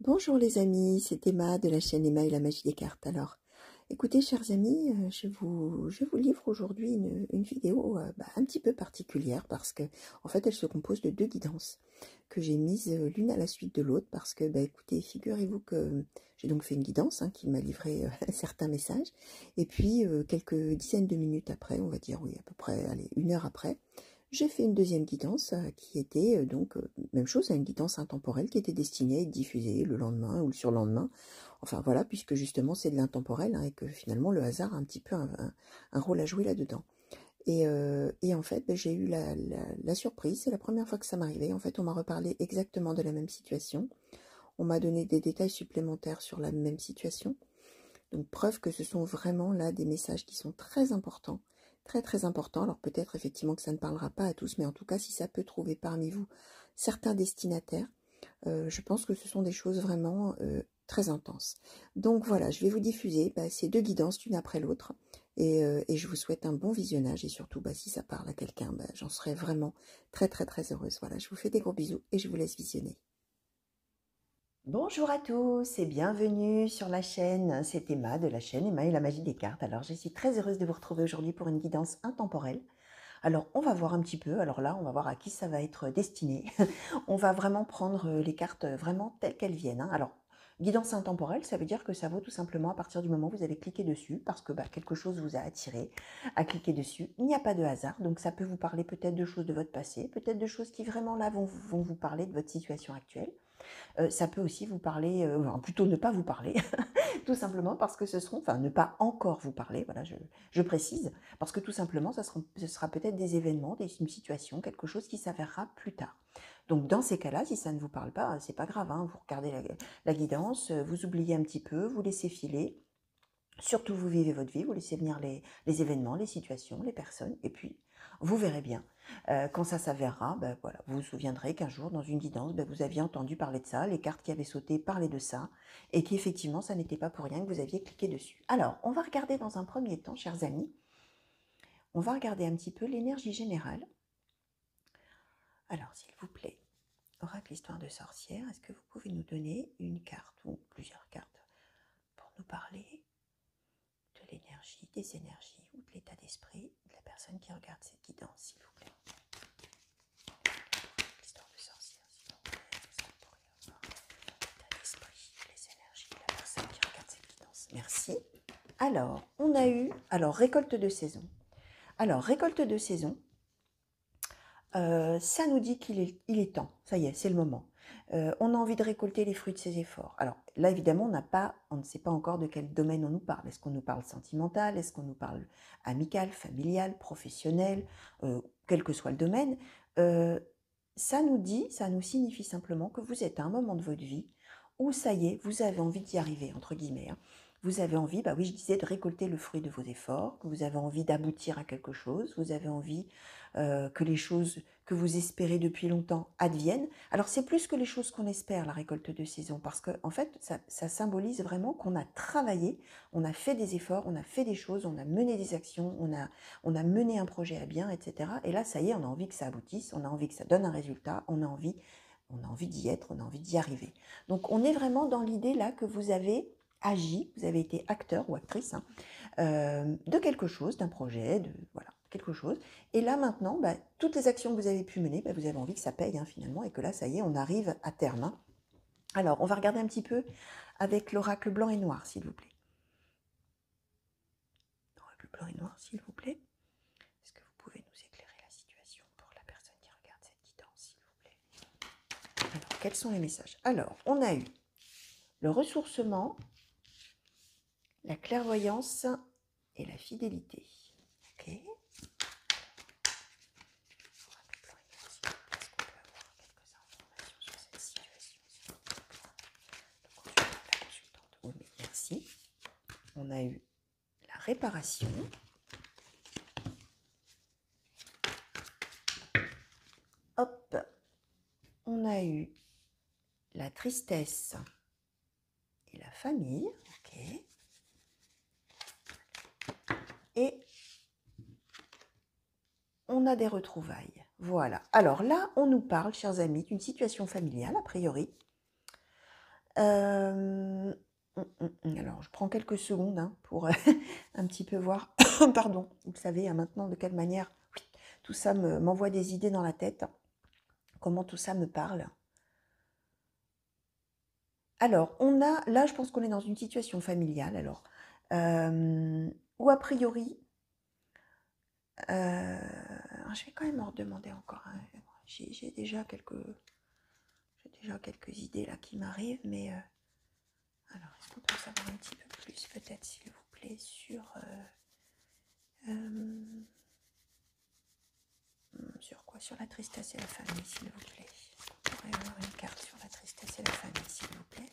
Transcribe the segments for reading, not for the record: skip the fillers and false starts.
Bonjour les amis, c'est Emma de la chaîne Emma et la magie des cartes. Alors, écoutez chers amis, je vous livre aujourd'hui une vidéo un petit peu particulière parce que en fait elle se compose de deux guidances que j'ai mises l'une à la suite de l'autre parce que écoutez, figurez-vous que j'ai donc fait une guidance qui m'a livré certains messages et puis quelques dizaines de minutes après, on va dire oui à peu près, allez, une heure après, j'ai fait une deuxième guidance qui était même chose, une guidance intemporelle qui était destinée à être diffusée le lendemain ou le surlendemain. Enfin voilà, puisque justement c'est de l'intemporel et que finalement le hasard a un petit peu un rôle à jouer là-dedans. Et en fait, j'ai eu la surprise, c'est la première fois que ça m'arrivait. En fait, on m'a reparlé exactement de la même situation. On m'a donné des détails supplémentaires sur la même situation. Donc preuve que ce sont vraiment là des messages qui sont très importants, très très importants. Alors peut-être effectivement que ça ne parlera pas à tous, mais en tout cas si ça peut trouver parmi vous certains destinataires, je pense que ce sont des choses vraiment très intenses. Donc voilà, je vais vous diffuser ces deux guidances l'une après l'autre et je vous souhaite un bon visionnage et surtout si ça parle à quelqu'un, j'en serais vraiment très très très heureuse. Voilà, je vous fais des gros bisous et je vous laisse visionner. Bonjour à tous et bienvenue sur la chaîne, c'est Emma de la chaîne Emma et la magie des cartes. Alors je suis très heureuse de vous retrouver aujourd'hui pour une guidance intemporelle. Alors on va voir un petit peu, alors là on va voir à qui ça va être destiné. On va vraiment prendre les cartes vraiment telles qu'elles viennent. Alors guidance intemporelle, ça veut dire que ça vaut tout simplement à partir du moment où vous avez cliqué dessus, parce que quelque chose vous a attiré à cliquer dessus. Il n'y a pas de hasard, donc ça peut vous parler peut-être de choses de votre passé, peut-être de choses qui vraiment là vont vous parler de votre situation actuelle. Ça peut aussi vous parler, enfin, plutôt ne pas vous parler, tout simplement parce que ce seront, enfin ne pas encore vous parler, voilà, je précise, parce que tout simplement ce sera peut-être des événements, une situation, quelque chose qui s'avérera plus tard. Donc dans ces cas-là, si ça ne vous parle pas, c'est pas grave, vous regardez la guidance, vous oubliez un petit peu, vous laissez filer. Surtout, vous vivez votre vie, vous laissez venir les événements, les situations, les personnes, et puis vous verrez bien. Quand ça s'avérera, voilà, vous vous souviendrez qu'un jour, dans une guidance, vous aviez entendu parler de ça, les cartes qui avaient sauté parlaient de ça, et qu'effectivement, ça n'était pas pour rien que vous aviez cliqué dessus. Alors, on va regarder dans un premier temps, chers amis, on va regarder un petit peu l'énergie générale. Alors, s'il vous plaît, oracle histoire de sorcière, est-ce que vous pouvez nous donner une carte ou plusieurs cartes pour nous parler de l'énergie, des énergies ou de l'état d'esprit de la personne qui regarde cette guidance, s'il vous plaît. L'histoire de sorcière, s'il vous plaît, qu'est-ce qu'on pourrait avoir? L'état d'esprit, les énergies de la personne qui regarde cette guidance. Merci. Alors, on a eu, récolte de saison. Alors, récolte de saison, ça nous dit qu'il est temps, ça y est, c'est le moment. On a envie de récolter les fruits de ses efforts. Alors là, évidemment, on ne sait pas encore de quel domaine on nous parle. Est-ce qu'on nous parle sentimental? Est-ce qu'on nous parle amical, familial, professionnel? Quel que soit le domaine. Ça nous signifie simplement que vous êtes à un moment de votre vie où ça y est, vous avez envie d'y arriver, entre guillemets. Vous avez envie, oui, je disais, de récolter le fruit de vos efforts, que vous avez envie d'aboutir à quelque chose, vous avez envie que les choses que vous espérez depuis longtemps adviennent. Alors c'est plus que les choses qu'on espère, la récolte de saison, parce que en fait, ça symbolise vraiment qu'on a travaillé, on a fait des efforts, on a fait des choses, on a mené des actions, on a mené un projet à bien, etc. Et là, ça y est, on a envie que ça aboutisse, on a envie que ça donne un résultat, on a envie d'y être, on a envie d'y arriver. Donc on est vraiment dans l'idée là que vous avez agi, vous avez été acteur ou actrice de quelque chose, d'un projet, de voilà, quelque chose. Et là maintenant, toutes les actions que vous avez pu mener, vous avez envie que ça paye finalement, et que là, ça y est, on arrive à terme. Alors, on va regarder un petit peu avec l'oracle blanc et noir, s'il vous plaît. L'oracle blanc et noir, s'il vous plaît. Est-ce que vous pouvez nous éclairer la situation pour la personne qui regarde cette guidance, s'il vous plaît? Alors, quels sont les messages? Alors, on a eu le ressourcement, la clairvoyance et la fidélité. Ok. Merci. On a eu la réparation. Hop. On a eu la tristesse et la famille. Ok. Et on a des retrouvailles. Voilà. Alors là, on nous parle, chers amis, d'une situation familiale, a priori. Alors, je prends quelques secondes hein, pour un petit peu voir, pardon, vous savez hein, maintenant de quelle manière oui, tout ça m'envoie des idées dans la tête, comment tout ça me parle. Alors, là, je pense qu'on est dans une situation familiale, alors, où a priori, je vais quand même en redemander encore. Hein. J'ai déjà quelques idées là qui m'arrivent, mais alors, est-ce qu'on peut savoir un petit peu plus, peut-être, s'il vous plaît, sur quoi? Sur la tristesse et la famille, s'il vous plaît. On pourrait avoir une carte sur la tristesse et la famille, s'il vous plaît.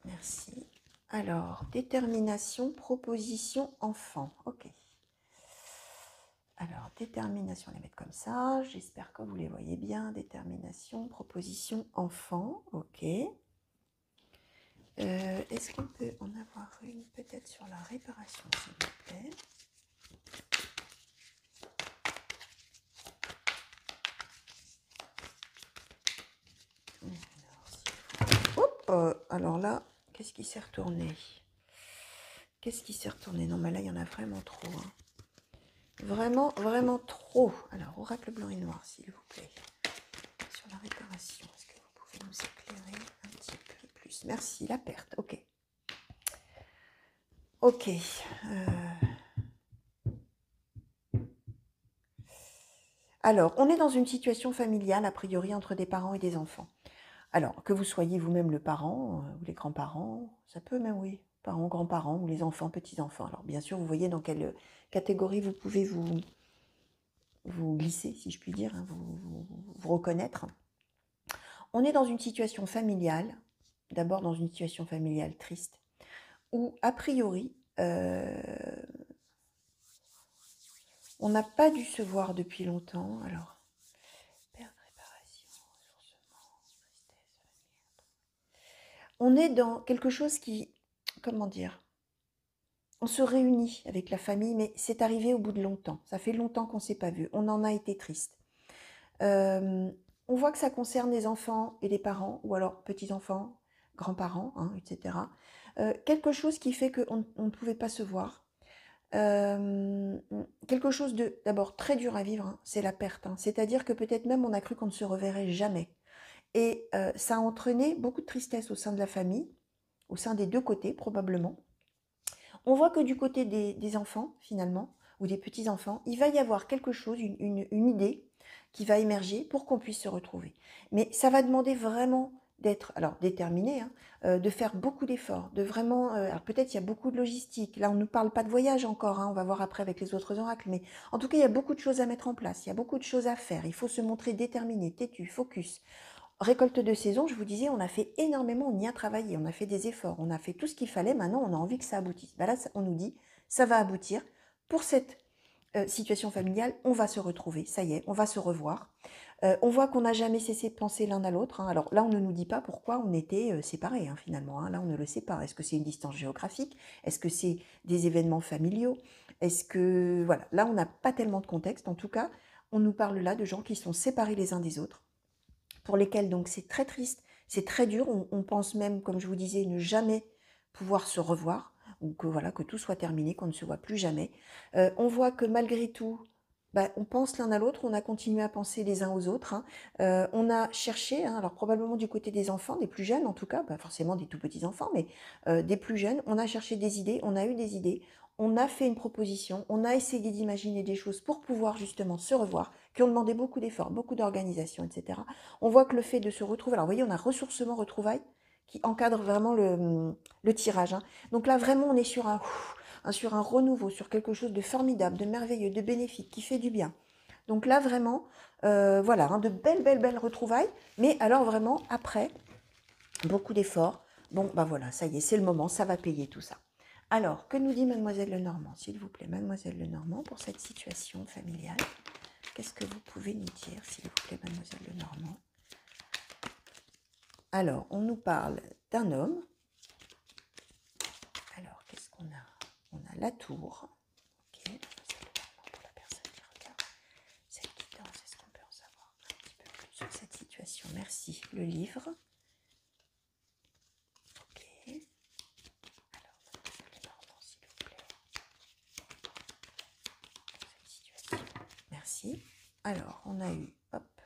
Merci. Alors, détermination, proposition, enfant. Ok. Alors, détermination, on va les mettre comme ça. J'espère que vous les voyez bien. Détermination, proposition, enfant. Ok. Est-ce qu'on peut en avoir une peut-être sur la réparation, s'il vous plaît? Hop, alors là, qu'est-ce qui s'est retourné? Qu'est-ce qui s'est retourné? Non, mais là, il y en a vraiment trop. Hein. Vraiment, vraiment trop. Alors, oracle blanc et noir, s'il vous plaît. Sur la réparation, est-ce que vous pouvez nous éclairer un petit peu plus? Merci, la perte, ok. Ok. Alors, on est dans une situation familiale, a priori, entre des parents et des enfants. Alors, que vous soyez vous-même le parent ou les grands-parents, ça peut même, oui, parents, grands-parents ou les enfants, petits-enfants. Alors, bien sûr, vous voyez dans quelle catégorie vous pouvez vous glisser, si je puis dire, hein, vous reconnaître. On est dans une situation familiale, d'abord dans une situation familiale triste, où, a priori, on n'a pas dû se voir depuis longtemps. Alors, perte, réparation, ressourcement, tristesse, on est dans quelque chose qui, comment dire, on se réunit avec la famille, mais c'est arrivé au bout de longtemps. Ça fait longtemps qu'on ne s'est pas vu. On en a été triste. On voit que ça concerne les enfants et les parents, ou alors petits-enfants, grands-parents, hein, etc. Quelque chose qui fait qu'on ne pouvait pas se voir. Quelque chose de d'abord très dur à vivre, hein, c'est la perte. Hein. C'est-à-dire que peut-être même on a cru qu'on ne se reverrait jamais. Et ça a entraîné beaucoup de tristesse au sein de la famille, au sein des deux côtés probablement. On voit que du côté des enfants, finalement, ou des petits-enfants, il va y avoir quelque chose, une idée qui va émerger pour qu'on puisse se retrouver. Mais ça va demander vraiment d'être, alors déterminé, hein, de faire beaucoup d'efforts, de vraiment, alors peut-être il y a beaucoup de logistique, là on ne nous parle pas de voyage encore, hein, on va voir après avec les autres oracles, mais en tout cas il y a beaucoup de choses à mettre en place, il y a beaucoup de choses à faire, il faut se montrer déterminé, têtu, focus. Récolte de saison, je vous disais, on a fait énormément, on y a travaillé, on a fait des efforts, on a fait tout ce qu'il fallait, maintenant on a envie que ça aboutisse. Ben là, on nous dit, ça va aboutir. Pour cette situation familiale, on va se retrouver, ça y est, on va se revoir. On voit qu'on n'a jamais cessé de penser l'un à l'autre. Hein. Alors là, on ne nous dit pas pourquoi on était séparés, hein, finalement. Hein. Là, on ne le sait pas. Est-ce que c'est une distance géographique? Est-ce que c'est des événements familiaux? Est-ce que... Voilà, là, on n'a pas tellement de contexte. En tout cas, on nous parle là de gens qui sont séparés les uns des autres, pour lesquels donc c'est très triste, c'est très dur. On pense même, comme je vous disais, ne jamais pouvoir se revoir, ou que voilà, que tout soit terminé, qu'on ne se voit plus jamais. On voit que malgré tout, bah, on pense l'un à l'autre, on a continué à penser les uns aux autres. Hein. On a cherché, hein, alors probablement du côté des enfants, des plus jeunes en tout cas, pas forcément des tout petits enfants, mais des plus jeunes, on a cherché des idées, on a eu des idées, on a fait une proposition, on a essayé d'imaginer des choses pour pouvoir justement se revoir, qui ont demandé beaucoup d'efforts, beaucoup d'organisation, etc. On voit que le fait de se retrouver, alors vous voyez, on a ressourcement, retrouvailles, qui encadre vraiment le tirage. Hein. Donc là, vraiment, on est sur sur un renouveau, sur quelque chose de formidable, de merveilleux, de bénéfique, qui fait du bien. Donc là, vraiment, voilà, hein, de belles retrouvailles, mais alors vraiment, après, beaucoup d'efforts. Bon, bah voilà, ça y est, c'est le moment, ça va payer tout ça. Alors, que nous dit Mademoiselle Lenormand, s'il vous plaît, Mademoiselle Lenormand, pour cette situation familiale? Qu'est-ce que vous pouvez nous dire, s'il vous plaît, Mademoiselle Lenormand? Alors, on nous parle d'un homme. Alors, qu'est-ce qu'on a? On a la tour. Ok, pour la personne qui regarde cette guidance, est-ce qu'on peut en savoir un petit peu plus sur cette situation? Merci. Le livre. Alors, on a eu, hop,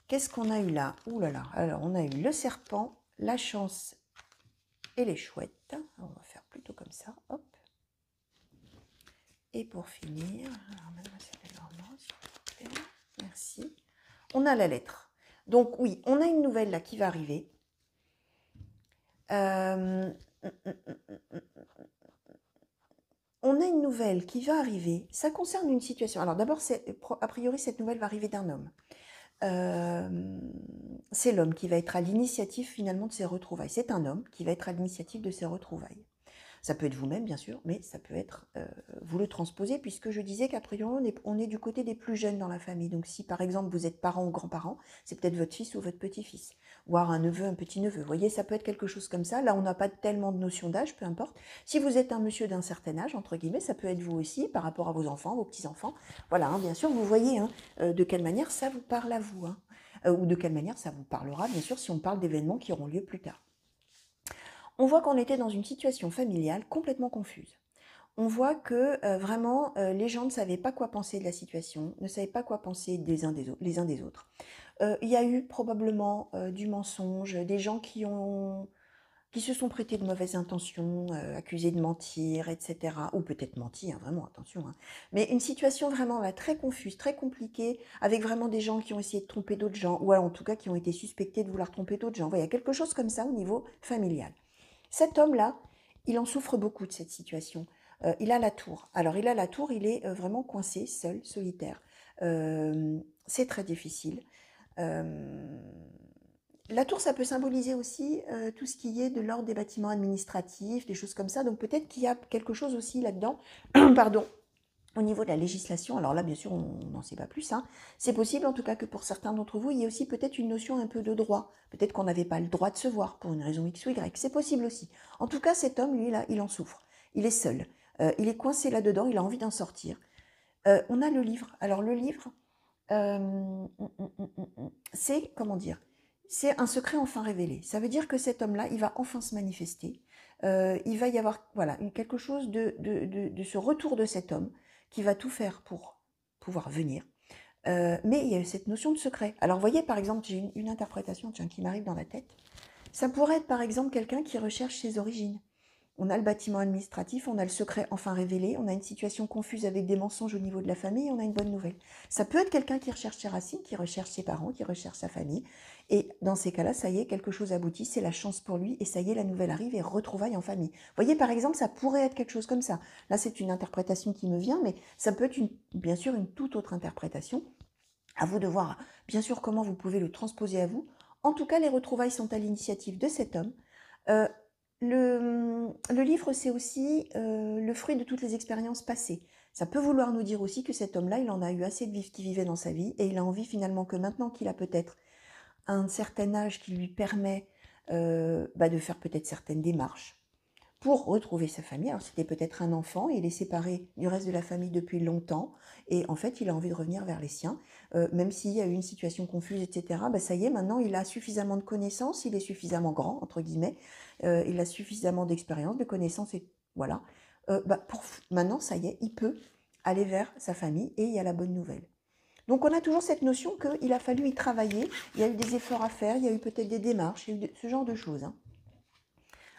qu'est-ce qu'on a eu là? Ouh là là, alors on a eu le serpent, la chance et les chouettes. On va faire plutôt comme ça, hop. Et pour finir, alors mademoiselle Lenormand, s'il vous plaît, merci. On a la lettre. Donc oui, on a une nouvelle là qui va arriver. On a une nouvelle qui va arriver. Ça concerne une situation. Alors d'abord, a priori, cette nouvelle va arriver d'un homme. C'est l'homme qui va être à l'initiative finalement de ces retrouvailles. C'est un homme qui va être à l'initiative de ces retrouvailles. Ça peut être vous-même, bien sûr, mais ça peut être, vous le transposez, puisque je disais qu'a priori, on est du côté des plus jeunes dans la famille. Donc si par exemple vous êtes parent ou grand-parent, c'est peut-être votre fils ou votre petit-fils, voire un neveu, un petit-neveu. Vous voyez, ça peut être quelque chose comme ça. Là, on n'a pas tellement de notion d'âge, peu importe. Si vous êtes un monsieur d'un certain âge, entre guillemets, ça peut être vous aussi, par rapport à vos enfants, vos petits-enfants. Voilà, hein, bien sûr, vous voyez de quelle manière ça vous parle à vous, ou de quelle manière ça vous parlera, bien sûr, si on parle d'événements qui auront lieu plus tard. On voit qu'on était dans une situation familiale complètement confuse. On voit que vraiment les gens ne savaient pas quoi penser de la situation, ne savaient pas quoi penser les uns des autres. Il y a eu probablement du mensonge, des gens qui se sont prêtés de mauvaises intentions, accusés de mentir, etc. Ou peut-être menti, hein, vraiment, attention. Hein. Mais une situation vraiment là, très confuse, très compliquée, avec vraiment des gens qui ont essayé de tromper d'autres gens, ou alors en tout cas qui ont été suspectés de vouloir tromper d'autres gens. Il y a quelque chose comme ça au niveau familial. Cet homme-là, il en souffre beaucoup de cette situation. Il a la tour. Alors, il a la tour, il est vraiment coincé, seul, solitaire. C'est très difficile. La tour, ça peut symboliser aussi tout ce qui est de l'ordre des bâtiments administratifs, des choses comme ça. Donc, peut-être qu'il y a quelque chose aussi là-dedans, pardon, au niveau de la législation. Alors là, bien sûr, on n'en sait pas plus. Hein. C'est possible, en tout cas, que pour certains d'entre vous, il y ait aussi peut-être une notion un peu de droit. Peut-être qu'on n'avait pas le droit de se voir pour une raison X ou Y. C'est possible aussi. En tout cas, cet homme, lui, là, il en souffre. Il est seul. Il est coincé là-dedans. Il a envie d'en sortir. On a le livre. Alors, le livre, c'est, comment dire, c'est un secret enfin révélé. Ça veut dire que cet homme-là, il va enfin se manifester. Il va y avoir voilà, quelque chose de ce retour de cet homme qui va tout faire pour pouvoir venir. Mais il y a cette notion de secret. Alors, vous voyez, par exemple, j'ai une interprétation qui m'arrive dans la tête. Ça pourrait être, par exemple, quelqu'un qui recherche ses origines. On a le bâtiment administratif, on a le secret enfin révélé, on a une situation confuse avec des mensonges au niveau de la famille, on a une bonne nouvelle. Ça peut être quelqu'un qui recherche ses racines, qui recherche ses parents, qui recherche sa famille. Et dans ces cas-là, ça y est, quelque chose aboutit, c'est la chance pour lui, et ça y est, la nouvelle arrive et retrouvaille en famille. Vous voyez, par exemple, ça pourrait être quelque chose comme ça. Là, c'est une interprétation qui me vient, mais ça peut être bien sûr une toute autre interprétation. À vous de voir, bien sûr, comment vous pouvez le transposer à vous. En tout cas, les retrouvailles sont à l'initiative de cet homme. Le livre, c'est aussi le fruit de toutes les expériences passées. Ça peut vouloir nous dire aussi que cet homme-là, il en a eu assez de vivre qui vivait dans sa vie et il a envie finalement que maintenant qu'il a peut-être un certain âge qui lui permet de faire peut-être certaines démarches pour retrouver sa famille. Alors c'était peut-être un enfant, il est séparé du reste de la famille depuis longtemps et en fait il a envie de revenir vers les siens, même s'il y a eu une situation confuse, etc. Ça y est, maintenant il a suffisamment de connaissances, il est suffisamment grand, entre guillemets, il a suffisamment d'expérience, de connaissances, et voilà. Maintenant, ça y est, il peut aller vers sa famille et il y a la bonne nouvelle. Donc on a toujours cette notion qu'il a fallu y travailler, il y a eu des efforts à faire, il y a eu peut-être des démarches, il y a eu ce genre de choses. Hein.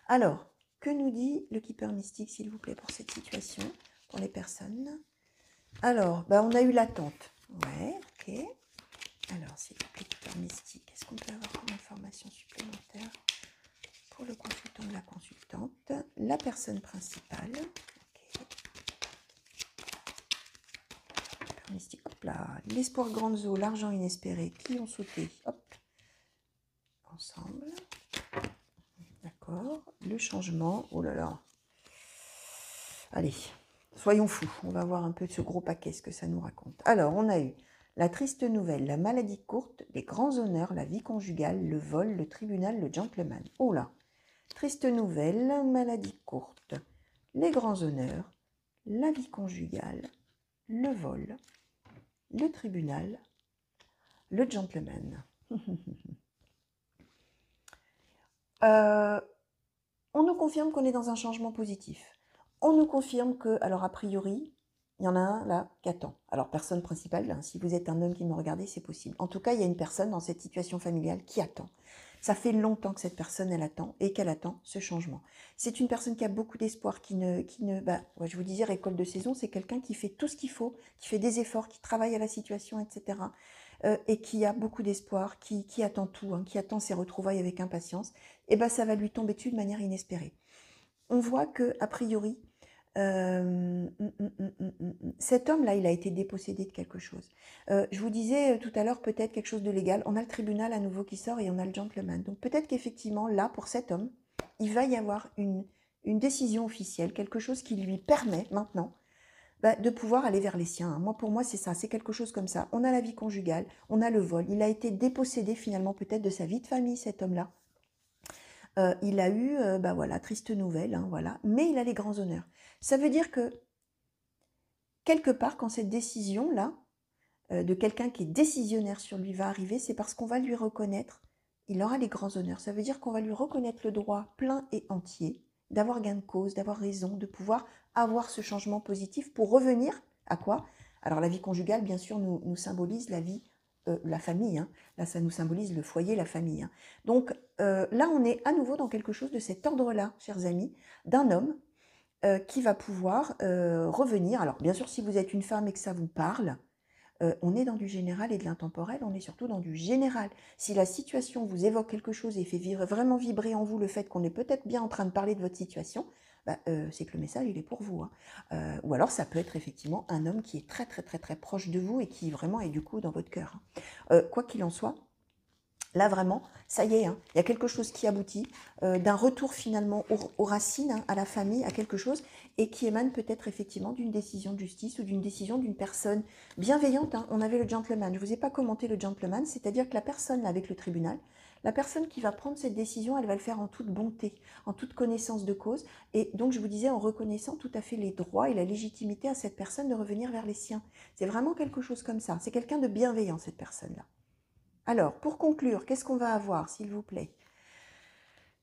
Alors, que nous dit le Keeper Mystique, s'il vous plaît, pour cette situation, pour les personnes? Alors, on a eu l'attente. Ouais, ok. Alors, s'il vous plaît, Keeper Mystique, qu'est-ce qu'on peut avoir comme information supplémentaire pour le consultant ou la consultante? La personne principale. Ok. Keeper Mystique, hop là. L'espoir grandes eaux, l'argent inespéré, qui ont sauté. Hop. Ensemble. D'accord. Le changement. Oh là là. Allez, soyons fous. On va voir un peu ce gros paquet, ce que ça nous raconte. Alors, on a eu la triste nouvelle, la maladie courte, les grands honneurs, la vie conjugale, le vol, le tribunal, le gentleman. Oh là. Triste nouvelle, maladie courte, les grands honneurs, la vie conjugale, le vol, le tribunal, le gentleman. On nous confirme qu'on est dans un changement positif. On nous confirme que, alors a priori, Il y en a un là qui attend. Alors, personne principale, hein, si vous êtes un homme qui me regardez, c'est possible. En tout cas, il y a une personne dans cette situation familiale qui attend. Ça fait longtemps que cette personne, elle attend et qu'elle attend ce changement. C'est une personne qui a beaucoup d'espoir, bah, ouais, je vous disais, récolte de saison, c'est quelqu'un qui fait tout ce qu'il faut, qui fait des efforts, qui travaille à la situation, etc. Et qui a beaucoup d'espoir, qui attend tout, hein, qui attend ses retrouvailles avec impatience. Et ben, ça va lui tomber dessus de manière inespérée. On voit que, a priori, cet homme-là, il a été dépossédé de quelque chose. Je vous disais tout à l'heure, peut-être quelque chose de légal. On a le tribunal à nouveau qui sort et on a le gentleman. Donc peut-être qu'effectivement, là, pour cet homme, il va y avoir une décision officielle, quelque chose qui lui permet maintenant de pouvoir aller vers les siens. Moi, pour moi, c'est ça, c'est quelque chose comme ça. On a la vie conjugale, on a le vol. Il a été dépossédé finalement peut-être de sa vie de famille, cet homme-là. Il a eu, bah voilà, triste nouvelle, hein, voilà, mais il a les grands honneurs. Ça veut dire que, quelque part, quand cette décision-là, de quelqu'un qui est décisionnaire sur lui va arriver, c'est parce qu'on va lui reconnaître, il aura les grands honneurs. Ça veut dire qu'on va lui reconnaître le droit plein et entier d'avoir gain de cause, d'avoir raison, de pouvoir avoir ce changement positif pour revenir à quoi? Alors la vie conjugale, bien sûr, nous symbolise la vie, la famille. Hein. Là, ça nous symbolise le foyer, la famille. Hein. Donc là, on est à nouveau dans quelque chose de cet ordre-là, chers amis, d'un homme qui va pouvoir revenir. Alors bien sûr, si vous êtes une femme et que ça vous parle, on est dans du général et de l'intemporel, on est surtout dans du général. Si la situation vous évoque quelque chose et fait vraiment vibrer en vous le fait qu'on est peut-être bien en train de parler de votre situation, bah, c'est que le message, il est pour vous. Hein. Ou alors, ça peut être effectivement un homme qui est très, très, très, très proche de vous et qui vraiment est du coup dans votre cœur. Hein. Quoi qu'il en soit, là, vraiment, ça y est, hein, il y a quelque chose qui aboutit, d'un retour finalement aux racines, hein, à la famille, à quelque chose, et qui émane peut-être effectivement d'une décision de justice ou d'une décision d'une personne bienveillante. Hein. On avait le gentleman, je ne vous ai pas commenté le gentleman, c'est-à-dire que la personne là, avec le tribunal, la personne qui va prendre cette décision, elle va le faire en toute bonté, en toute connaissance de cause, et donc je vous disais en reconnaissant tout à fait les droits et la légitimité à cette personne de revenir vers les siens. C'est vraiment quelque chose comme ça, c'est quelqu'un de bienveillant cette personne-là. Alors, pour conclure, qu'est-ce qu'on va avoir, s'il vous plaît?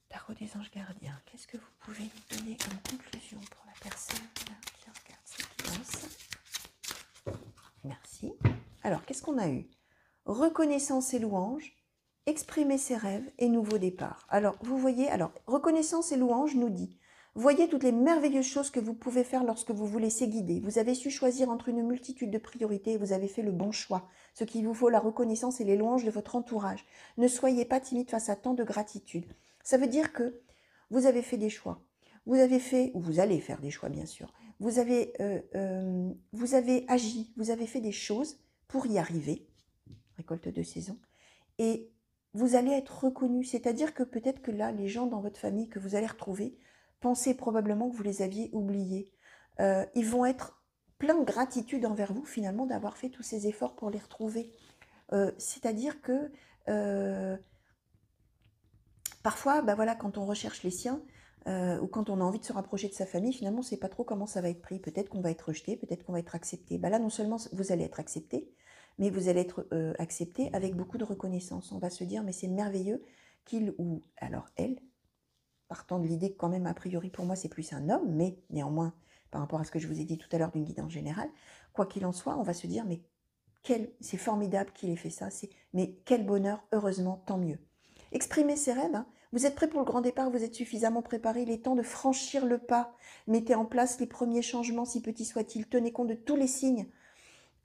Tarot des anges gardiens. Qu'est-ce que vous pouvez lui donner comme conclusion pour la personne qui regarde cette guidance? Merci. Alors, qu'est-ce qu'on a eu? Reconnaissance et louange, exprimer ses rêves et nouveau départ. Alors, vous voyez, reconnaissance et louange nous dit, voyez toutes les merveilleuses choses que vous pouvez faire lorsque vous vous laissez guider. Vous avez su choisir entre une multitude de priorités et vous avez fait le bon choix. Ce qu'il vous faut, la reconnaissance et les louanges de votre entourage. Ne soyez pas timide face à tant de gratitude. Ça veut dire que vous avez fait des choix. Vous avez fait, ou vous allez faire des choix bien sûr. Vous avez agi, vous avez fait des choses pour y arriver. Récolte de saison. Et vous allez être reconnu. C'est-à-dire que peut-être que là, les gens dans votre famille que vous allez retrouver, pensez probablement que vous les aviez oubliés. Ils vont être pleins de gratitude envers vous, finalement, d'avoir fait tous ces efforts pour les retrouver. C'est-à-dire que parfois, bah voilà, quand on recherche les siens, ou quand on a envie de se rapprocher de sa famille, finalement, on ne sait pas trop comment ça va être pris. Peut-être qu'on va être rejeté, peut-être qu'on va être accepté. Bah là, non seulement vous allez être accepté, mais vous allez être accepté avec beaucoup de reconnaissance. On va se dire, mais c'est merveilleux qu'il ou alors elle, partant de l'idée que quand même, a priori, pour moi, c'est plus un homme, mais néanmoins, par rapport à ce que je vous ai dit tout à l'heure d'une guidance générale, quoi qu'il en soit, on va se dire, mais c'est formidable qu'il ait fait ça, mais quel bonheur, heureusement, tant mieux. Exprimez ses rêves, hein. Vous êtes prêt pour le grand départ, vous êtes suffisamment préparé, il est temps de franchir le pas. Mettez en place les premiers changements, si petits soient-ils, tenez compte de tous les signes.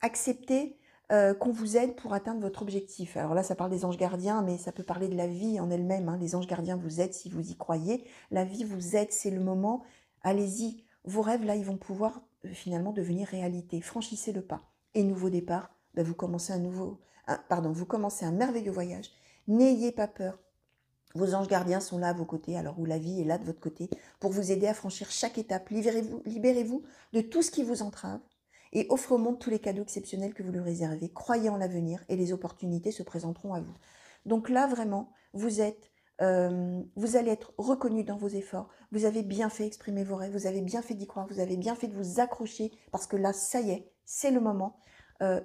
Acceptez qu'on vous aide pour atteindre votre objectif. Alors là, ça parle des anges gardiens, mais ça peut parler de la vie en elle-même. Hein. Les anges gardiens vous aident si vous y croyez. La vie vous aide, c'est le moment. Allez-y. Vos rêves, là, ils vont pouvoir finalement devenir réalité. Franchissez le pas. Et nouveau départ, vous commencez vous commencez un merveilleux voyage. N'ayez pas peur. Vos anges gardiens sont là à vos côtés, alors où la vie est là de votre côté, pour vous aider à franchir chaque étape. Libérez-vous de tout ce qui vous entrave et offrez au monde tous les cadeaux exceptionnels que vous lui réservez. Croyez en l'avenir et les opportunités se présenteront à vous. Donc là, vraiment, vous allez être reconnu dans vos efforts. Vous avez bien fait exprimer vos rêves, vous avez bien fait d'y croire, vous avez bien fait de vous accrocher, parce que là, ça y est, c'est le moment.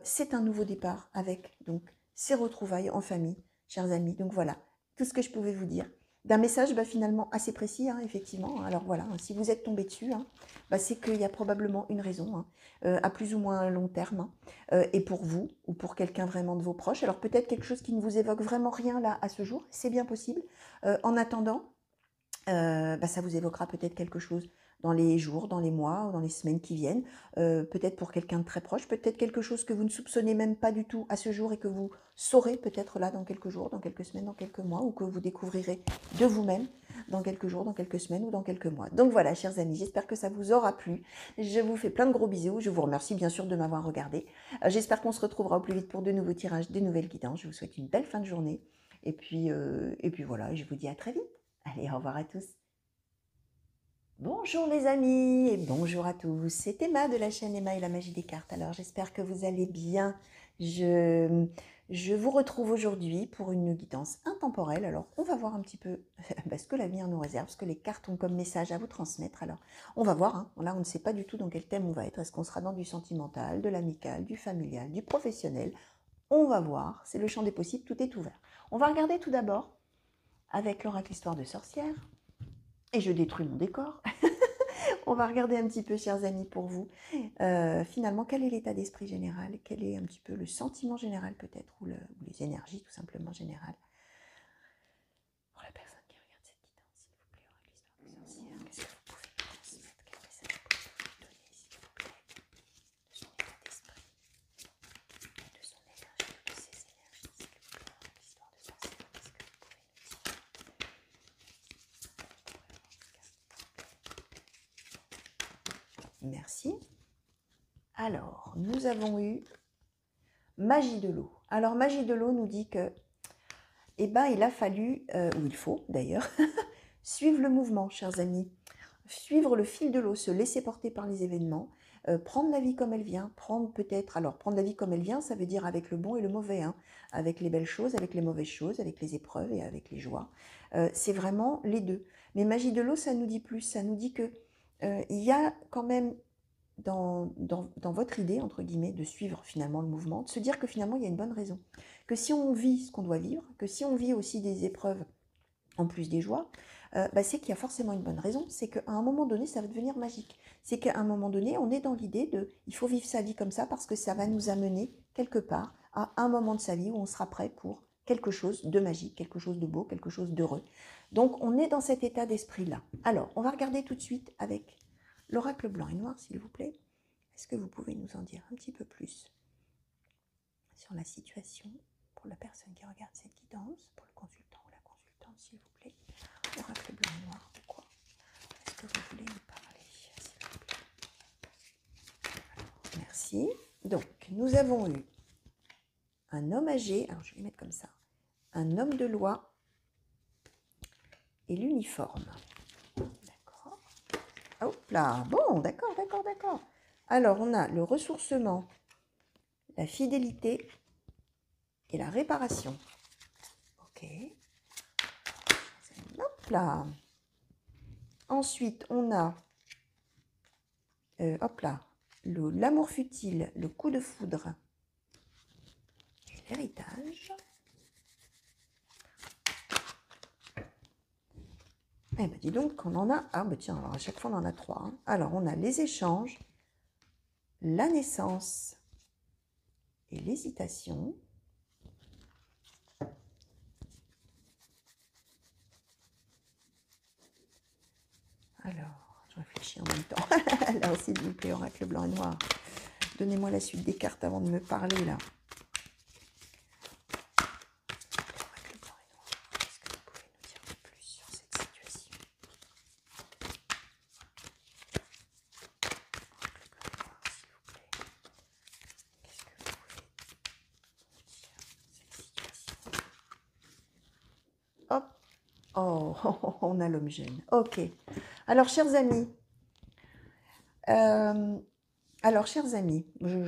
C'est un nouveau départ avec donc ces retrouvailles en famille, chers amis. Donc voilà, tout ce que je pouvais vous dire. d'un message finalement assez précis, hein, effectivement. Alors voilà, si vous êtes tombé dessus, hein, c'est qu'il y a probablement une raison, hein, à plus ou moins long terme, hein, et pour vous, ou pour quelqu'un vraiment de vos proches. Alors peut-être quelque chose qui ne vous évoque vraiment rien là à ce jour, c'est bien possible. En attendant, ça vous évoquera peut-être quelque chose dans les jours, dans les mois, ou dans les semaines qui viennent, peut-être pour quelqu'un de très proche, peut-être quelque chose que vous ne soupçonnez même pas du tout à ce jour et que vous saurez peut-être là dans quelques jours, dans quelques semaines, dans quelques mois, ou que vous découvrirez de vous-même dans quelques jours, dans quelques semaines ou dans quelques mois. Donc voilà, chers amis, j'espère que ça vous aura plu. Je vous fais plein de gros bisous. Je vous remercie bien sûr de m'avoir regardé. J'espère qu'on se retrouvera au plus vite pour de nouveaux tirages, de nouvelles guidances. Je vous souhaite une belle fin de journée. Et puis voilà, je vous dis à très vite. Allez, au revoir à tous. Bonjour les amis et bonjour à tous. C'est Emma de la chaîne Emma et la magie des cartes. Alors j'espère que vous allez bien. Je vous retrouve aujourd'hui pour une guidance intemporelle. Alors on va voir un petit peu ce que l'avenir nous réserve, ce que les cartes ont comme message à vous transmettre. Alors on va voir, hein. Là on ne sait pas du tout dans quel thème on va être. Est-ce qu'on sera dans du sentimental, de l'amical, du familial, du professionnel? On va voir, c'est le champ des possibles, tout est ouvert. On va regarder tout d'abord avec l'oracle Histoire de sorcière. Et je détruis mon décor. On va regarder un petit peu, chers amis, pour vous. Finalement, quel est l'état d'esprit général? Quel est un petit peu le sentiment général peut-être, ou les énergies tout simplement générales? Pour la personne qui regarde cette guidance, s'il vous plaît, oracle Histoire de sorcière, qu'est-ce que vous pouvez me transmettre? Quel message pouvez-vous me donner, s'il vous plaît, de son état d'esprit, de son énergie, ou de ses énergies, s'il vous plaît, oracle Histoire de sorcière, qu'est-ce que vous pouvez nous dire? Merci. Alors, nous avons eu Magie de l'eau. Alors, Magie de l'eau nous dit que, il a fallu, ou il faut d'ailleurs, suivre le mouvement, chers amis. Suivre le fil de l'eau, se laisser porter par les événements, prendre la vie comme elle vient, prendre la vie comme elle vient, ça veut dire avec le bon et le mauvais, hein, avec les belles choses, avec les mauvaises choses, avec les épreuves et avec les joies. C'est vraiment les deux. Mais Magie de l'eau, ça nous dit plus, ça nous dit que il y a quand même dans votre idée, entre guillemets, de suivre finalement le mouvement, de se dire que finalement il y a une bonne raison. Que si on vit ce qu'on doit vivre, que si on vit aussi des épreuves en plus des joies, c'est qu'il y a forcément une bonne raison, c'est qu'à un moment donné, ça va devenir magique. C'est qu'à un moment donné, on est dans l'idée de, il faut vivre sa vie comme ça parce que ça va nous amener quelque part à un moment de sa vie où on sera prêt pour quelque chose de magique, quelque chose de beau, quelque chose d'heureux. Donc on est dans cet état d'esprit-là. Alors, on va regarder tout de suite avec l'oracle blanc et noir, s'il vous plaît. Est-ce que vous pouvez nous en dire un petit peu plus sur la situation pour la personne qui regarde cette guidance, pour le consultant ou la consultante, s'il vous plaît? Oracle blanc et noir, pourquoi est-ce que vous voulez nous parler, s'il vous plaît? Alors, merci. Donc, nous avons eu un homme âgé, alors je vais les mettre comme ça, un homme de loi et l'uniforme. D'accord. Hop là, bon, d'accord. Alors, on a le ressourcement, la fidélité et la réparation. Ok. Hop là. Ensuite, on a, l'amour futile, le coup de foudre et l'héritage. Eh bien, dis donc qu'on en a... Ah, ben tiens, alors à chaque fois, on en a 3. Hein. Alors, on a les échanges, la naissance et l'hésitation. Alors, je réfléchis en même temps. Là, s'il vous plaît, oracle blanc et noir. Donnez-moi la suite des cartes avant de me parler, là. Oracle blanc et noir, est-ce que vous pouvez nous dire un peu plus sur cette situation? Oracle blanc et noir, s'il vous plaît. Qu'est-ce que vous pouvez nous dire cette situation? Hop. Oh, on a l'homme jeune. Ok. Alors, chers amis, je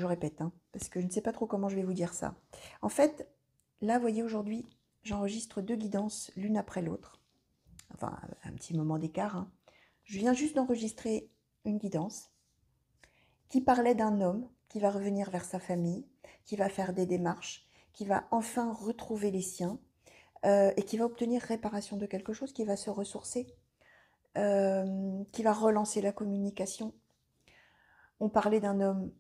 répète, hein, parce que je ne sais pas trop comment je vais vous dire ça. En fait, là, vous voyez, aujourd'hui, j'enregistre 2 guidances l'une après l'autre. Enfin, un petit moment d'écart. Hein. Je viens juste d'enregistrer une guidance qui parlait d'un homme qui va revenir vers sa famille, qui va faire des démarches, qui va enfin retrouver les siens, et qui va obtenir réparation de quelque chose, qui va se ressourcer, qui va relancer la communication. On parlait d'un homme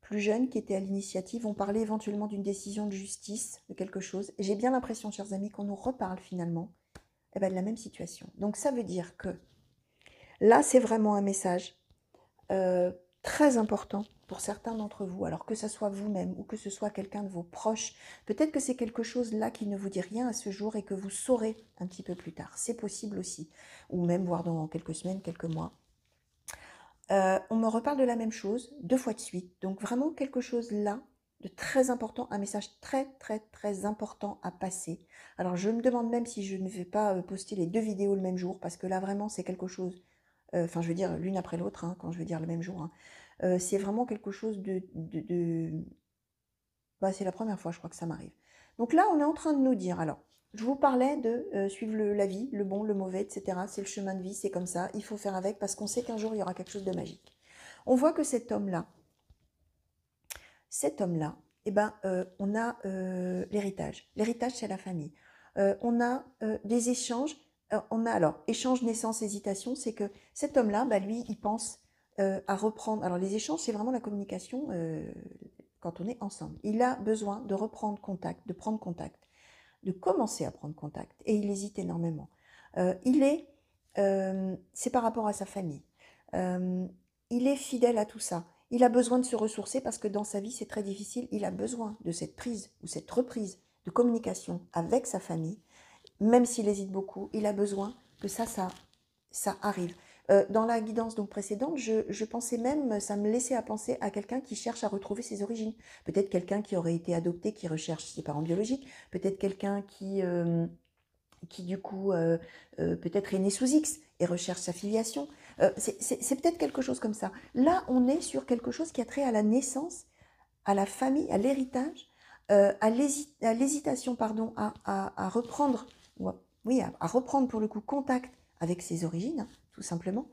plus jeune qui était à l'initiative, on parlait éventuellement d'une décision de justice, de quelque chose. J'ai bien l'impression, chers amis, qu'on nous reparle finalement de la même situation. Donc ça veut dire que là, c'est vraiment un message très important pour certains d'entre vous, alors que ce soit vous-même ou que ce soit quelqu'un de vos proches. Peut-être que c'est quelque chose là qui ne vous dit rien à ce jour et que vous saurez un petit peu plus tard. C'est possible aussi, ou même voir dans quelques semaines, quelques mois. On me reparle de la même chose 2 fois de suite. Donc vraiment quelque chose là de très important, un message très très très important à passer. Alors je me demande même si je ne vais pas poster les 2 vidéos le même jour, parce que là vraiment c'est quelque chose, enfin je veux dire l'une après l'autre, hein, quand je veux dire le même jour, hein. C'est vraiment quelque chose c'est la première fois je crois que ça m'arrive. Donc là on est en train de nous dire, alors je vous parlais de suivre la vie, le bon, le mauvais, etc. C'est le chemin de vie, c'est comme ça, il faut faire avec parce qu'on sait qu'un jour il y aura quelque chose de magique. On voit que cet homme-là, eh ben, on a l'héritage. L'héritage, c'est la famille. On a des échanges. On a alors, échange, naissance, hésitation, c'est que cet homme-là, lui, il pense à reprendre. Alors, les échanges, c'est vraiment la communication quand on est ensemble. Il a besoin de reprendre contact, de prendre contact, de commencer à prendre contact. Et il hésite énormément. C'est par rapport à sa famille. Il est fidèle à tout ça. Il a besoin de se ressourcer parce que dans sa vie, c'est très difficile. Il a besoin de cette prise ou cette reprise de communication avec sa famille. Même s'il hésite beaucoup, il a besoin que ça arrive. Dans la guidance donc précédente, je pensais même, ça me laissait à penser à quelqu'un qui cherche à retrouver ses origines. Peut-être quelqu'un qui aurait été adopté, qui recherche ses parents biologiques. Peut-être quelqu'un qui du coup peut-être est né sous X et recherche sa filiation. C'est peut-être quelque chose comme ça. Là, on est sur quelque chose qui a trait à la naissance, à la famille, à l'héritage, à l'hésitation, pardon, à reprendre, oui, à reprendre pour le coup contact avec ses origines, hein, tout simplement.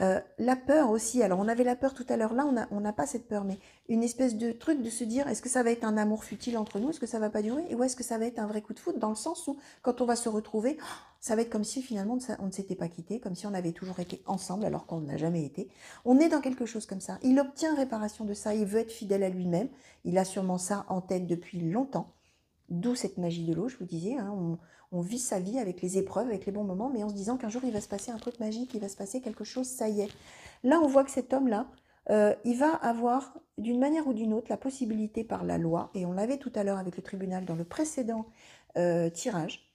La peur aussi, alors on avait la peur tout à l'heure, là on n'a pas cette peur, mais une espèce de truc de se dire, est-ce que ça va être un amour futile entre nous, est-ce que ça va pas durer, ou est-ce que ça va être un vrai coup de foudre, dans le sens où quand on va se retrouver, ça va être comme si finalement on ne s'était pas quitté, comme si on avait toujours été ensemble alors qu'on n'a jamais été. On est dans quelque chose comme ça, il obtient réparation de ça, il veut être fidèle à lui-même, il a sûrement ça en tête depuis longtemps, d'où cette magie de l'eau, je vous disais, hein, on vit sa vie avec les épreuves, avec les bons moments, mais en se disant qu'un jour il va se passer un truc magique, il va se passer quelque chose, ça y est. Là, on voit que cet homme-là, il va avoir d'une manière ou d'une autre la possibilité par la loi, et on l'avait tout à l'heure avec le tribunal dans le précédent tirage,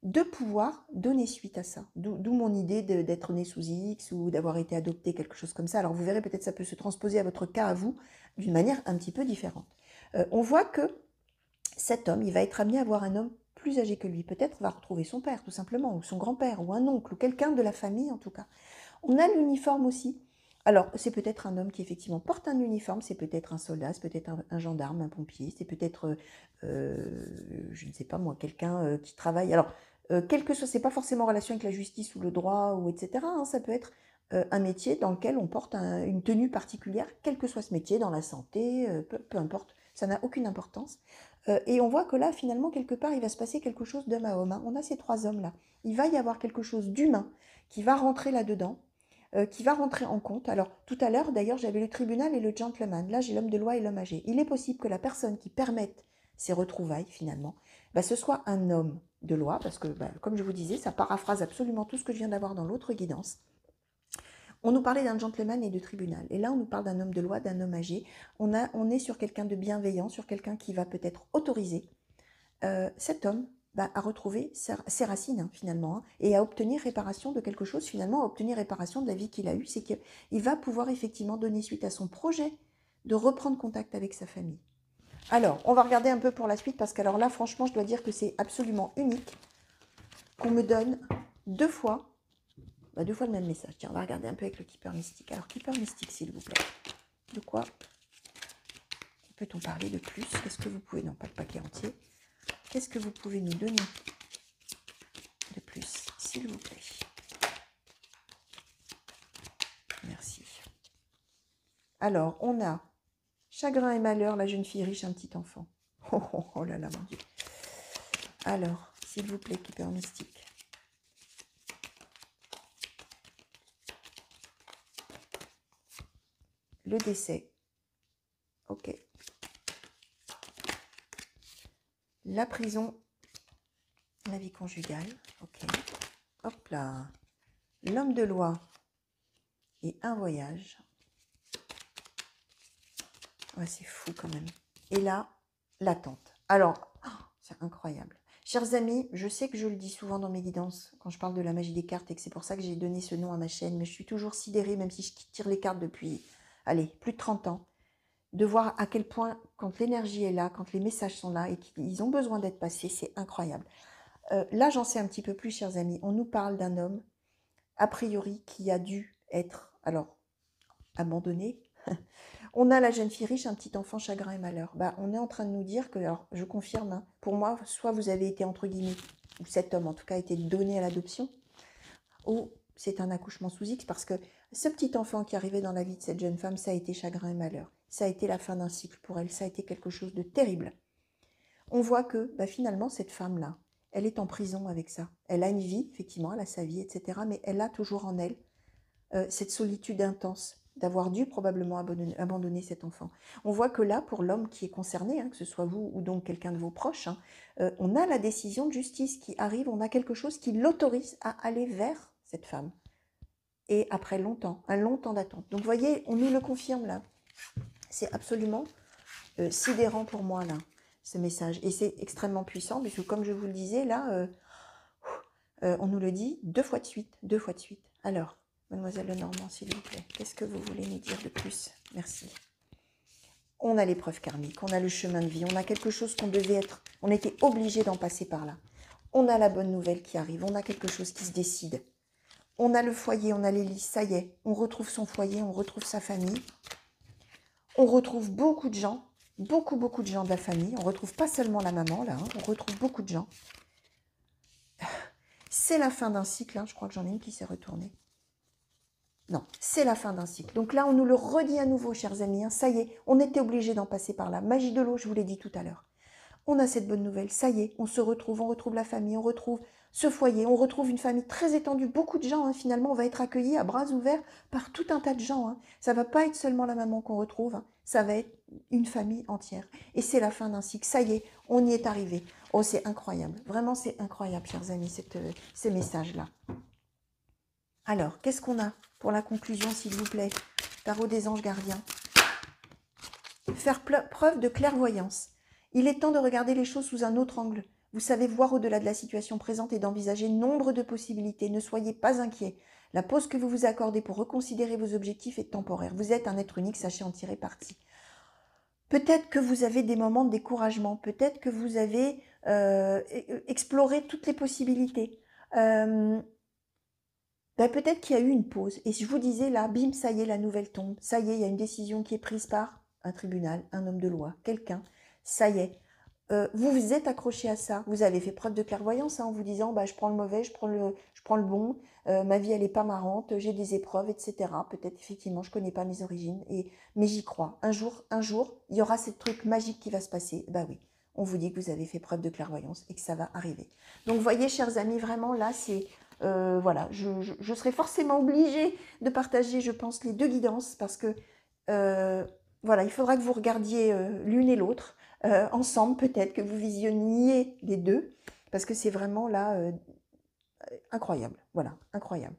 de pouvoir donner suite à ça. D'où mon idée d'être né sous X ou d'avoir été adopté, quelque chose comme ça. Alors vous verrez, peut-être ça peut se transposer à votre cas, à vous, d'une manière un petit peu différente. On voit que cet homme, il va être amené à voir un homme plus âgé que lui. Peut-être va retrouver son père, tout simplement, ou son grand-père, ou un oncle, ou quelqu'un de la famille, en tout cas. On a l'uniforme aussi. Alors, c'est peut-être un homme qui, effectivement, porte un uniforme, c'est peut-être un soldat, c'est peut-être un gendarme, un pompier, c'est peut-être, je ne sais pas moi, quelqu'un qui travaille. Alors, quel que soit, c'est pas forcément en relation avec la justice ou le droit, ou etc. Hein, ça peut être un métier dans lequel on porte une tenue particulière, quel que soit ce métier, dans la santé, peu importe, ça n'a aucune importance. Et on voit que là, finalement, quelque part, il va se passer quelque chose d'homme à homme. Hein. On a ces 3 hommes-là. Il va y avoir quelque chose d'humain qui va rentrer là-dedans, qui va rentrer en compte. Alors, tout à l'heure, d'ailleurs, j'avais le tribunal et le gentleman. Là, j'ai l'homme de loi et l'homme âgé. Il est possible que la personne qui permette ces retrouvailles, finalement, ce soit un homme de loi, parce que, comme je vous disais, ça paraphrase absolument tout ce que je viens d'avoir dans l'autre guidance. On nous parlait d'un gentleman et de tribunal. Et là, on nous parle d'un homme de loi, d'un homme âgé. On est sur quelqu'un de bienveillant, sur quelqu'un qui va peut-être autoriser cet homme à retrouver ses racines, hein, finalement, hein, et à obtenir réparation de quelque chose, finalement, à obtenir réparation de la vie qu'il a eue. C'est qu'il va pouvoir effectivement donner suite à son projet de reprendre contact avec sa famille. Alors, on va regarder un peu pour la suite, parce qu'alors là, franchement, je dois dire que c'est absolument unique qu'on me donne 2 fois le même message. Tiens, on va regarder un peu avec le Keeper Mystique. Alors, Keeper Mystique, s'il vous plaît. De quoi peut-on parler de plus? Qu'est-ce que vous pouvez... Non, pas le paquet entier. Qu'est-ce que vous pouvez nous donner de plus, s'il vous plaît? Merci. Alors, on a chagrin et malheur, la jeune fille riche, un petit enfant. Oh là là, mon Dieu. Alors, s'il vous plaît, Keeper Mystique. Le décès. Ok. La prison. La vie conjugale. Ok. Hop là. L'homme de loi. Et un voyage. Ouais, c'est fou quand même. Et là, l'attente. Alors, c'est incroyable. Chers amis, je sais que je le dis souvent dans mes guidances, quand je parle de la magie des cartes, et que c'est pour ça que j'ai donné ce nom à ma chaîne, mais je suis toujours sidérée, même si je tire les cartes depuis, allez, plus de 30 ans, de voir à quel point, quand l'énergie est là, quand les messages sont là, et qu'ils ont besoin d'être passés, c'est incroyable. Là, j'en sais un petit peu plus, chers amis. On nous parle d'un homme, a priori, qui a dû être, alors, abandonné. On a la jeune fille riche, un petit enfant, chagrin et malheur. Bah, on est en train de nous dire que, alors je confirme, hein, pour moi, soit vous avez été entre guillemets, ou cet homme en tout cas a été donné à l'adoption, ou c'est un accouchement sous X, parce que ce petit enfant qui arrivait dans la vie de cette jeune femme, ça a été chagrin et malheur. Ça a été la fin d'un cycle pour elle, ça a été quelque chose de terrible. On voit que bah, finalement, cette femme-là, elle est en prison avec ça. Elle a une vie, effectivement, elle a sa vie, etc. Mais elle a toujours en elle cette solitude intense d'avoir dû probablement abandonner cet enfant. On voit que là, pour l'homme qui est concerné, hein, que ce soit vous ou donc quelqu'un de vos proches, hein, on a la décision de justice qui arrive, on a quelque chose qui l'autorise à aller vers cette femme. Et après longtemps, un long temps d'attente. Donc vous voyez, on nous le confirme là. C'est absolument sidérant pour moi là, ce message. Et c'est extrêmement puissant, puisque comme je vous le disais, là, on nous le dit 2 fois de suite, 2 fois de suite. Alors, Mademoiselle Lenormand, s'il vous plaît, qu'est-ce que vous voulez nous dire de plus? Merci. On a l'épreuve karmique, on a le chemin de vie, on a quelque chose qu'on devait être, on était obligé d'en passer par là. On a la bonne nouvelle qui arrive, on a quelque chose qui se décide. On a le foyer, on a l'hélice, ça y est, on retrouve son foyer, on retrouve sa famille. On retrouve beaucoup de gens, beaucoup de gens de la famille. On retrouve pas seulement la maman, là, hein, on retrouve beaucoup de gens. C'est la fin d'un cycle, hein, je crois que j'en ai une qui s'est retournée. Non, c'est la fin d'un cycle. Donc là, on nous le redit à nouveau, chers amis. Hein, ça y est, on était obligé d'en passer par là. Magie de l'eau, je vous l'ai dit tout à l'heure. On a cette bonne nouvelle. Ça y est, on se retrouve, on retrouve la famille, on retrouve ce foyer, on retrouve une famille très étendue. Beaucoup de gens, hein, finalement, on va être accueillis à bras ouverts par tout un tas de gens. Hein. Ça ne va pas être seulement la maman qu'on retrouve, hein, ça va être une famille entière. Et c'est la fin d'un cycle. Ça y est, on y est arrivé. Oh, c'est incroyable. Vraiment, c'est incroyable, chers amis, ces messages-là. Alors, qu'est-ce qu'on a pour la conclusion, s'il vous plaît? Tarot des anges gardiens. Faire preuve de clairvoyance. Il est temps de regarder les choses sous un autre angle. Vous savez voir au-delà de la situation présente et d'envisager nombre de possibilités. Ne soyez pas inquiets. La pause que vous vous accordez pour reconsidérer vos objectifs est temporaire. Vous êtes un être unique, sachez en tirer parti. Peut-être que vous avez des moments de découragement. Peut-être que vous avez exploré toutes les possibilités. Peut-être qu'il y a eu une pause. Et je vous disais là, bim, ça y est, la nouvelle tombe. Ça y est, il y a une décision qui est prise par un tribunal, un homme de loi, quelqu'un. Ça y est. Vous vous êtes accroché à ça. Vous avez fait preuve de clairvoyance hein, en vous disant bah, je prends le mauvais, je prends le bon. Ma vie, elle n'est pas marrante. J'ai des épreuves, etc. Peut-être, effectivement, je ne connais pas mes origines. Mais j'y crois. Un jour, il y aura ce truc magique qui va se passer. Bah oui. On vous dit que vous avez fait preuve de clairvoyance et que ça va arriver. Donc, vous voyez, chers amis, vraiment, là, c'est... voilà, je serai forcément obligée de partager, je pense, les deux guidances parce que voilà, il faudra que vous regardiez l'une et l'autre ensemble, peut-être que vous visionniez les deux parce que c'est vraiment là incroyable. Voilà, incroyable.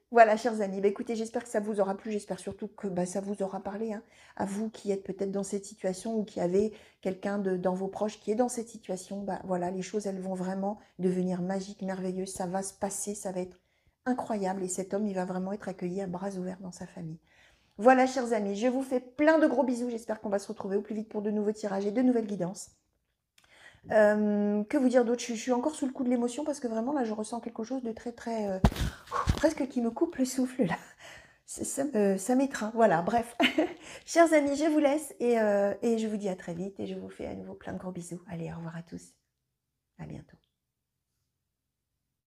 Voilà, chers amis, bah, écoutez, j'espère que ça vous aura plu, j'espère surtout que bah, ça vous aura parlé, hein, à vous qui êtes peut-être dans cette situation ou qui avez quelqu'un dans vos proches qui est dans cette situation, bah, voilà, les choses, elles vont vraiment devenir magiques, merveilleuses, ça va se passer, ça va être incroyable et cet homme, il va vraiment être accueilli à bras ouverts dans sa famille. Voilà, chers amis, je vous fais plein de gros bisous, j'espère qu'on va se retrouver au plus vite pour de nouveaux tirages et de nouvelles guidances. Que vous dire d'autre? Je suis encore sous le coup de l'émotion parce que vraiment là je ressens quelque chose de très presque qui me coupe le souffle là. Ça m'étreint. Voilà, bref. Chers amis, je vous laisse et je vous dis à très vite et je vous fais à nouveau plein de gros bisous. Allez, au revoir à tous. À bientôt.